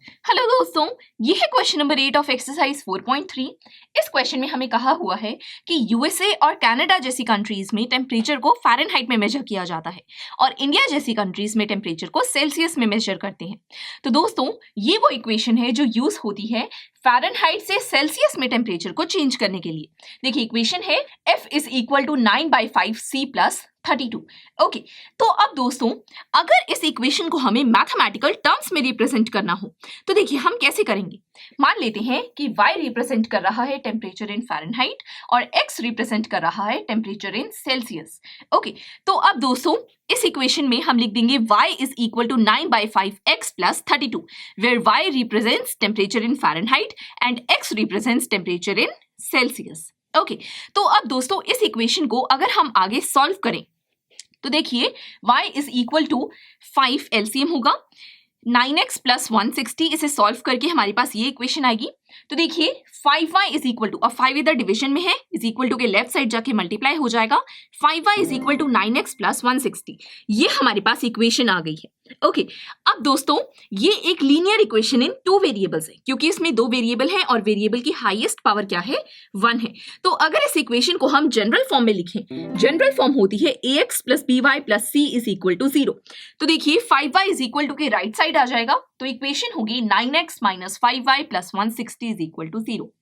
Hello दोस्तों, ये है क्वेश्चन नंबर 8 ऑफ एक्सरसाइज 4.3। इस क्वेश्चन में हमें कहा हुआ है कि यूएसए और कनाडा जैसी कंट्रीज में टेम्परेचर को फ़ारेनहाइट में मेजर किया जाता है और इंडिया जैसी कंट्रीज में टेम्परेचर को सेल्सियस में मेजर करते हैं। तो दोस्तों, ये वो इक्वेशन है जो यूज होती है फ़ारेनहाइट से सेल्सियस में टेम्परेचर को चेंज करने के लिए। देखिए, इक्वेशन है F is equal to 9/5 C plus 32। Okay, तो अब दोस्तों, अगर इस इक्वेशन को हमें मैथमेटिकल टर्म्स में रिप्रेजेंट करना हो तो देखिए हम कैसे करेंगे। मान लेते हैं कि y रिप्रेजेंट कर रहा है टेम्परेचर इन फ़ारेनहाइट और x रिप्रेजेंट कर रहा है टेम्परेचर इन सेल्सियस। ओके, तो अब दोस्तों इस इक्वेशन में हम लिख देंगे y is equal to 9/5 x plus 32 where y represents temperature in Fahrenheit and x represents temperature in Celsius. Okay, तो अब दोस्तों इस इक्वेशन को अगर हम आगे सॉल्व करें तो देखिए y is equal to 5 LCM होगा 9x प्लस 160। इसे सॉल्व करके हमारे पास ये इक्वेशन आएगी। तो देखिए 5y इज इक्वल टू, अब 5 इधर डिवीजन में है, इज इक्वल टू के लेफ्ट साइड जाके मल्टीप्लाई हो जाएगा। 5y is equal to 9x plus 160। ये हमारे पास इक्वेशन आ गई है। ओके, अब दोस्तों ये एक लीनियर इक्वेशन इन 2 वेरिएबल्स है क्योंकि इसमें 2 वेरिएबल हैं और वेरिएबल की हाईएस्ट पावर क्या है, 1 है। तो अगर इस इक्वेशन को हम जनरल फॉर्म में लिखें, जनरल फॉर्म होती है ax plus by plus c is equal to 0। तो देखिए 5y इज इक्वल टू के राइट साइड आ जाएगा, तो इक्वेशन होगी 9x minus 5y plus 160 is equal to 0।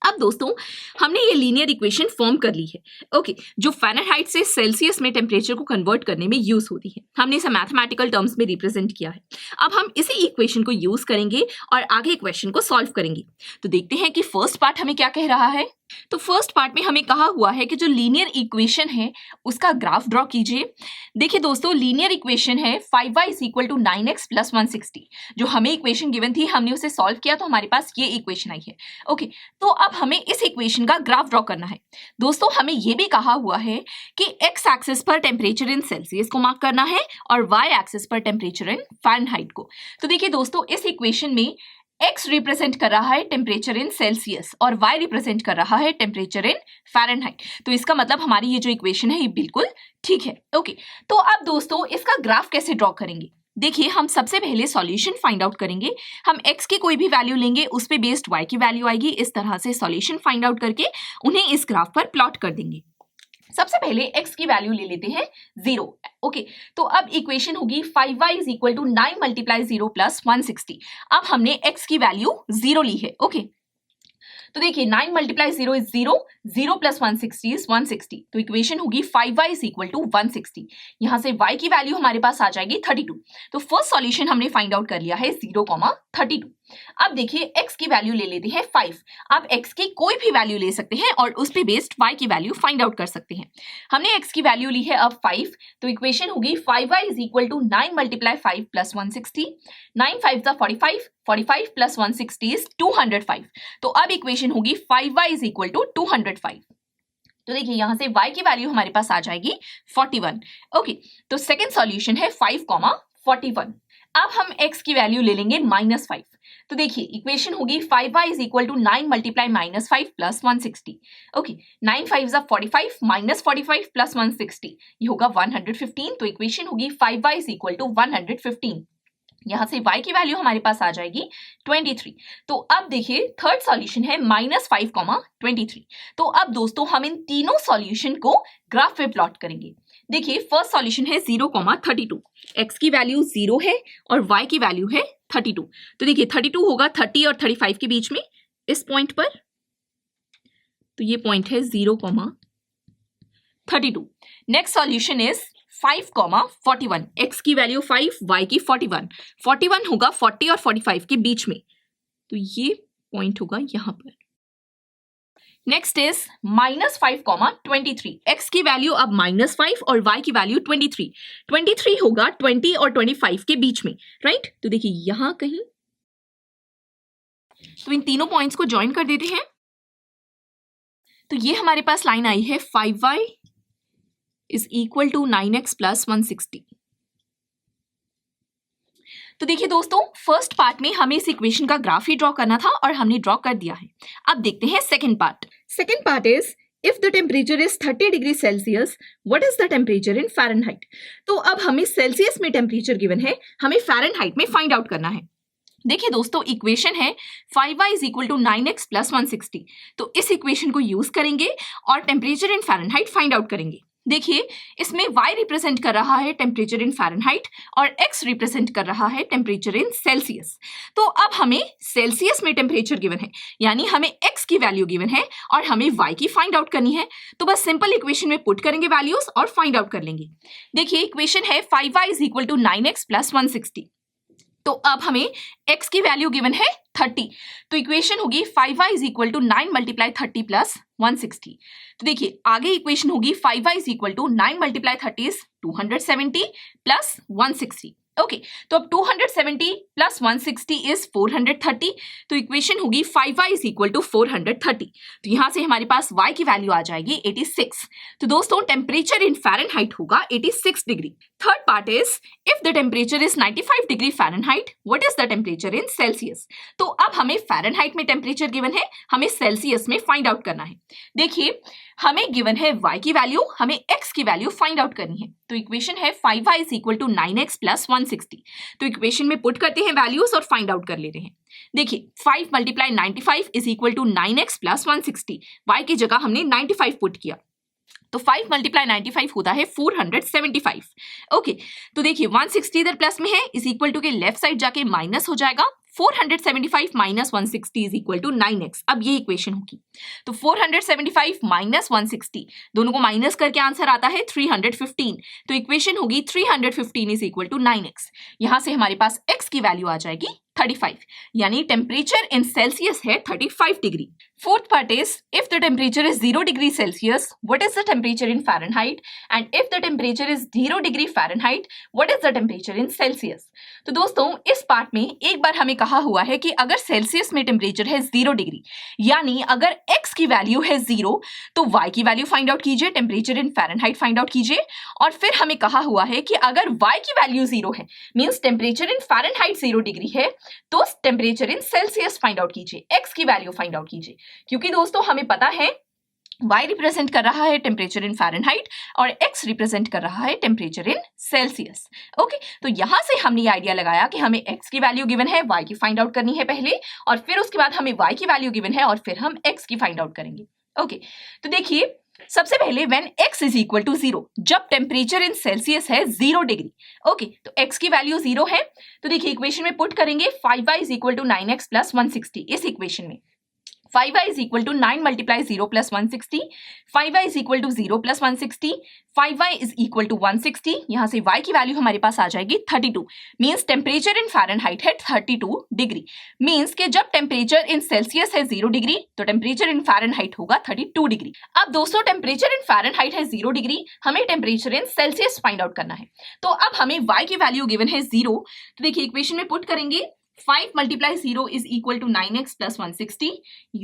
अब दोस्तों हमने ये लीनियर इक्वेशन फॉर्म कर ली है। ओके, जो फ़ारेनहाइट से सेल्सियस में टेम्परेचर को कन्वर्ट करने में यूज होती है। हमने इसे मैथमेटिकल टर्म्स में रिप्रेजेंट किया है। अब हम इसी इक्वेशन को यूज करेंगे और आगे इक्वेशन को सॉल्व करेंगे। तो देखते हैं कि फर्स्ट पार्ट हमें क्या कह रहा है। तो फर्स्ट पार्ट में हमें कहा हुआ है कि जो लीनियर इक्वेशन है उसका ग्राफ ड्रॉ कीजिए। देखिए दोस्तों, लीनियर इक्वेशन है 5y is equal to 9x plus 160। जो हमें इक्वेशन गिवन थी हमने उसे सॉल्व किया तो हमारे पास ये इक्वेशन आई है। ओके, तो अब हमें इस इक्वेशन का ग्राफ ड्रॉ करना है। दोस्तों हमें ये भी कहा हुआ है कि x एक्सिस पर टेम्परेचर इन सेल्सियस को मार्क करना है और y एक्सिस पर टेम्परेचर इन फ़ारेनहाइट को। तो देखिए दोस्तों, इस इक्वेशन में x रिप्रेजेंट कर रहा है टेम्परेचर इन सेल्सियस और y रिप्रेजेंट कर रहा है टेम्परेचर इन फ़ारेनहाइट। तो इसका मतलब हमारी ये जो इक्वेशन है ये बिल्कुल ठीक है। ओके, तो अब दोस्तों इसका ग्राफ कैसे ड्रॉ करेंगे। देखिए, हम सबसे पहले सॉल्यूशन फाइंड आउट करेंगे। हम x की कोई भी वैल्यू लेंगे, उस पे बेस्ड y की वैल्यू आएगी। इस तरह से सॉल्यूशन फाइंड आउट करके उन्हें इस ग्राफ पर प्लॉट कर देंगे। सबसे पहले x की वैल्यू ले लेते हैं 0। ओके, तो अब इक्वेशन होगी 5y is equal to 9 multiply 0 plus 160। अब हमने x की वैल्यू 0 ली है। ओके, तो देखिए 9 मल्टीप्लाई 0 इज 0, 0 प्लस 160 इज 160। तो इक्वेशन होगी 5y इज इक्वल टू 160। यहाँ से y की वैल्यू हमारे पास आ जाएगी 32। तो फर्स्ट सॉल्यूशन हमने फाइंड आउट कर लिया है 0,32। अब देखिए x की वैल्यू ले लेते हैं 5। आप x की कोई भी वैल्यू ले सकते हैं और उस पे बेस्ड y की वैल्यू फाइंड आउट कर सकते हैं। हमने x की वैल्यू ली है अब 5, तो इक्वेशन होगी 5y is equal to 9 multiply 5 plus 160। 9 5 जा 45, 45 प्लस 160 इज 205। तो अब इक्वेशन होगी 5y इज इक्वल टू 205। तो देखिए यहाँ से y की वैल्यू हमारे पास आ जाएगी 41। ओके, तो सेकेंड सॉल्यूशन है 5,41। अब हम x की वैल्यू ले लेंगे -5। तो देखिए इक्वेशन होगी 5y is equal to 9 multiply -5 plus 160। Okay, 9 5 जा 45 माइनस 45 प्लस 160 ये होगा 115। तो इक्वेशन होगी 5y इज इक्वल टू 115। यहाँ से y की वैल्यू हमारे पास आ जाएगी 23। तो अब देखिए थर्ड सॉल्यूशन है -5,23। तो अब दोस्तों हम इन तीनों सॉल्यूशन को ग्राफ पे प्लॉट करेंगे। देखिए फर्स्ट सॉल्यूशन है 0,32। x की वैल्यू 0 है और y की वैल्यू है 32। तो देखिए 32 होगा 30 और 35 के बीच में इस पॉइंट पर। तो ये पॉइंट है 0,32। Next solution is 5,41। x की वैल्यू 5, y की 41। 41 होगा 40 और 45 के बीच में, तो ये पॉइंट होगा यहां पर। Next is -5,23। x की वैल्यू अब -5 और y की वैल्यू 23। 23 होगा 20 और 25 के बीच में, राइट। तो देखिए यहां कहीं, तो इन तीनों पॉइंट्स को ज्वाइन कर देते हैं। तो ये हमारे पास लाइन आई है 5y is equal to 9x plus 160। तो देखिए दोस्तों, फर्स्ट पार्ट में हमें इस इक्वेशन का ग्राफ ही ड्रॉ करना था और हमने ड्रॉ कर दिया है। अब देखते हैं second part. Second part is if the temperature is 30 degree Celsius what is the temperature in Fahrenheit. तो अब हमें सेल्सियस में टेम्परेचर गिवन है, हमें फ़ारेनहाइट में फाइंड आउट करना है। देखिए दोस्तों, इक्वेशन है 5y is equal to 9x plus 160। तो इस इक्वेशन को यूज करेंगे और temperature in Fahrenheit find out करेंगे। देखिए, इसमें y रिप्रेजेंट कर रहा है टेम्परेचर इन फ़ारेनहाइट और x रिप्रेजेंट कर रहा है टेम्परेचर इन सेल्सियस। तो अब हमें सेल्सियस में टेम्परेचर गिवन है, यानी हमें x की वैल्यू गिवन है और हमें y की फाइंड आउट करनी है। तो बस सिंपल इक्वेशन में पुट करेंगे वैल्यूज और फाइंड आउट कर लेंगे। देखिए, इक्वेशन है 5y is equal to 9x plus 160। तो अब हमें x की वैल्यू गिवन है 30। तो इक्वेशन होगी 5y is equal to 9 multiply 30 plus 160। तो देखिए, आगे इक्वेशन होगी 5y is equal to 9 multiply 30 is 270 plus 160। Okay, तो अब 270 प्लस 160 इज 430। तो इक्वेशन होगी 5y इज इक्वल टू 430। तो यहां से हमारे पास y की वैल्यू आ जाएगी 86। तो दोस्तों, टेम्परेचर इन फ़ारेनहाइट होगा 86 degree. Third part is if the temperature is 95 degree Fahrenheit, what is the temperature in Celsius. तो अब हमें फ़ारेनहाइट में टेम्परेचर गिवन है, हमें सेल्सियस में फाइंड आउट करना है। देखिए, हमें गिवन है y की वैल्यू, हमें x की वैल्यू फाइंड आउट करनी है। तो इक्वेशन है 5y is equal to 9x plus 160। तो इक्वेशन में पुट करते हैं वैल्यूज और फाइंड आउट कर लेते हैं। देखिए, 5 multiply 95 is equal to 9x plus 160। y की जगह हमने 95 पुट किया, तो 5 मल्टीप्लाई 95 होता है 475। ओके, तो देखिए 160 इधर प्लस में है, इज इक्वल टू के लेफ्ट साइड जाके माइनस हो जाएगा। 475 minus 160 is equal to 9x। अब ये इक्वेशन होगी। तो 475 माइनस 160, दोनों को माइनस करके आंसर आता है 315। तो इक्वेशन होगी 315 इज इक्वल टू 9x। यहां से हमारे पास x की वैल्यू आ जाएगी 35, यानी टेम्परेचर इन सेल्सियस है 35 degree. Fourth part is if the temperature is 0 degree Celsius, what is the temperature in Fahrenheit, and if the temperature is 0 degree Fahrenheit, what is the temperature in Celsius. तो दोस्तों, इस part में एक बार हमें कहा हुआ है कि अगर सेल्सियस में टेम्परेचर है 0 डिग्री, यानी अगर x की वैल्यू है 0, तो y की वैल्यू फाइंड आउट कीजिए, temperature in Fahrenheit find out कीजिए। और फिर हमें कहा हुआ है कि अगर y की वैल्यू 0 है, means temperature in Fahrenheit 0 degree है, तो temperature in Celsius find out कीजिए, x की वैल्यू फाइंड आउट कीजिए। क्योंकि दोस्तों, हमें पता है y रिप्रेजेंट कर रहा है टेम्परेचर इन फ़ारेनहाइट और x रिप्रेजेंट कर रहा है टेम्परेचर इन सेल्सियस। ओके, तो यहां से हमने ये आइडिया लगाया कि हमें x की वैल्यू गिवन है, y की फाइंड आउट करनी है पहले, और फिर उसके बाद हमें y की वैल्यू गिवन है और फिर हम x की फाइंड आउट करेंगे। ओके, तो देखिए, सबसे पहले when x is equal to 0, जब टेम्परेचर इन सेल्सियस है 0 डिग्री। ओके, तो x की वैल्यू 0 है। तो देखिए, इक्वेशन में पुट करेंगे 5y is equal to 9x plus 160। इस इक्वेशन में 5y is equal to 9 multiply 0 plus 160, 5y is equal to 0 plus 160, 5y is equal to 160। यहाँ से y की वैल्यू हमारे पास आ जाएगी 32, मीन्स टेम्परेचर इन फ़ारेनहाइट है 32 डिग्री। मीन्स के जब टेम्परेचर इन सेल्सियस है 0 डिग्री, तो टेम्परेचर इन फ़ारेनहाइट होगा 32 डिग्री। अब दोस्तों, टेम्परेचर इन फ़ारेनहाइट है 0 डिग्री, हमें temperature in Celsius find out करना है। तो अब हमें y की वैल्यू गिवन है 0। तो देखिए, इक्वेशन में पुट करेंगे 5 multiply 0 is equal to 9x plus 160,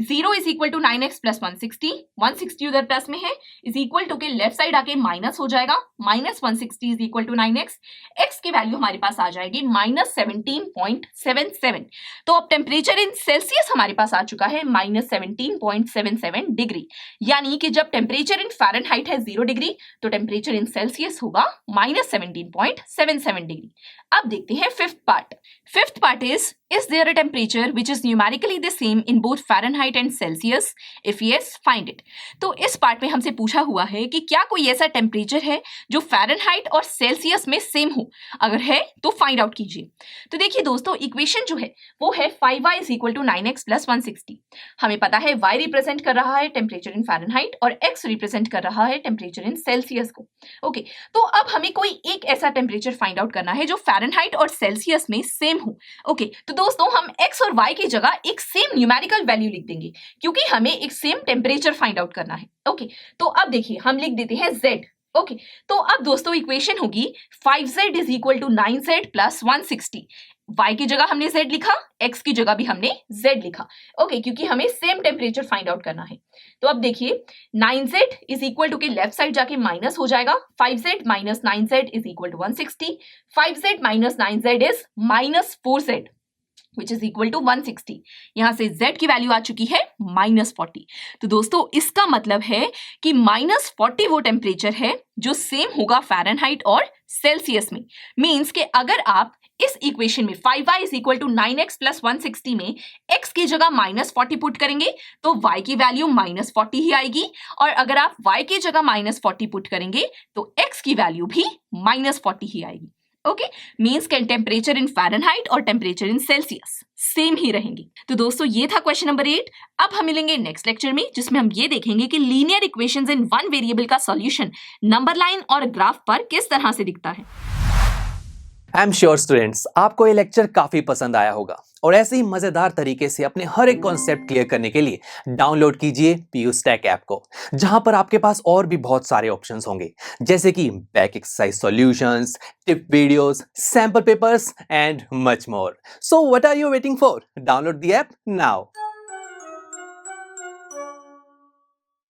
0 is equal to 9x plus 160, 160 उधर प्लस में है, इज इक्वल टू के लेफ्ट साइड आके माइनस हो जाएगा, minus 160 is equal to 9x। x की वैल्यू हमारे पास आ जाएगी माइनस 17.77। तो अब टेम्परेचर इन सेल्सियस हमारे पास आ चुका है माइनस 17.77 डिग्री, यानी कि जब टेम्परेचर इन फ़ारेनहाइट है 0 डिग्री, तो टेम्परेचर इन सेल्सियस होगा माइनस 17.77 डिग्री। अब देखते हैं fifth part. Fifth part is there a temperature which is numerically the same in both Fahrenheit and Celsius? If yes, find it. तो इस part में हमसे पूछा हुआ है कि क्या कोई ऐसा टेम्परेचर है जो फ़ारेनहाइट और सेल्सियस में सेम हो, अगर है तो फाइंड आउट कीजिए। तो देखिए दोस्तों, इक्वेशन जो है वो है 5y is equal to 9x plus 160। हमें पता है y रिप्रेजेंट कर रहा है टेम्परेचर इन फ़ारेनहाइट और x रिप्रेजेंट कर रहा है टेम्परेचर इन सेल्सियस को। ओके, तो अब हमें कोई एक ऐसा टेम्परेचर फाइंड आउट करना है जो फ़ारेनहाइट और सेल्सियस में सेम हो। ओके, तो दोस्तों, हम x और y की जगह एक सेम न्यूमेरिकल वैल्यू लिख देंगे क्योंकि हमें एक सेम टेम्परेचर फाइंड आउट करना है। ओके, तो अब देखिए, हम लिख देते हैं z। ओके, तो अब दोस्तों इक्वेशन होगी 5z is equal to 9z plus 160। y की जगह हमने z लिखा, x की जगह भी हमने z लिखा। ओके, क्योंकि हमें सेम टेम्परेचर फाइंड आउट करना है। तो अब देखिए, 9z इज इक्वल टू के लेफ्ट साइड जाके माइनस हो जाएगा, 5z minus 9z is equal to 160, 5z minus 9z is minus 4z which is equal to 160। यहाँ से z की वैल्यू आ चुकी है माइनस 40। तो दोस्तों, इसका मतलब है कि माइनस 40 वो टेम्परेचर है जो सेम होगा फ़ारेनहाइट और सेल्सियस में। मीन्स कि अगर आप इस इक्वेशन में 5y is equal to 9x plus 160 में x की जगह -40 पुट करेंगे तो y की वैल्यू -40 ही आएगी, और अगर आप y की जगह -40 पुट करेंगे तो x की वैल्यू भी -40 ही आएगी। Okay, means can temperature in Fahrenheit और टेम्परेचर इन सेल्सियस सेम ही रहेंगे। तो दोस्तों ये था क्वेश्चन नंबर 8। अब हम मिलेंगे नेक्स्ट लेक्चर में, जिसमें हम ये देखेंगे कि linear equations in one variable का सॉल्यूशन नंबर लाइन और ग्राफ पर किस तरह से दिखता है। आई एम श्योर स्टूडेंट्स, आपको ये लेक्चर काफी पसंद आया होगा और ऐसे ही मजेदार तरीके से अपने हर एक कॉन्सेप्ट क्लियर करने के लिए डाउनलोड कीजिए PUSTACK ऐप को, जहां पर आपके पास और भी बहुत सारे ऑप्शंस होंगे, जैसे कि back exercise solutions, tip videos, sample papers and much more. So what are you waiting for? Download the app now.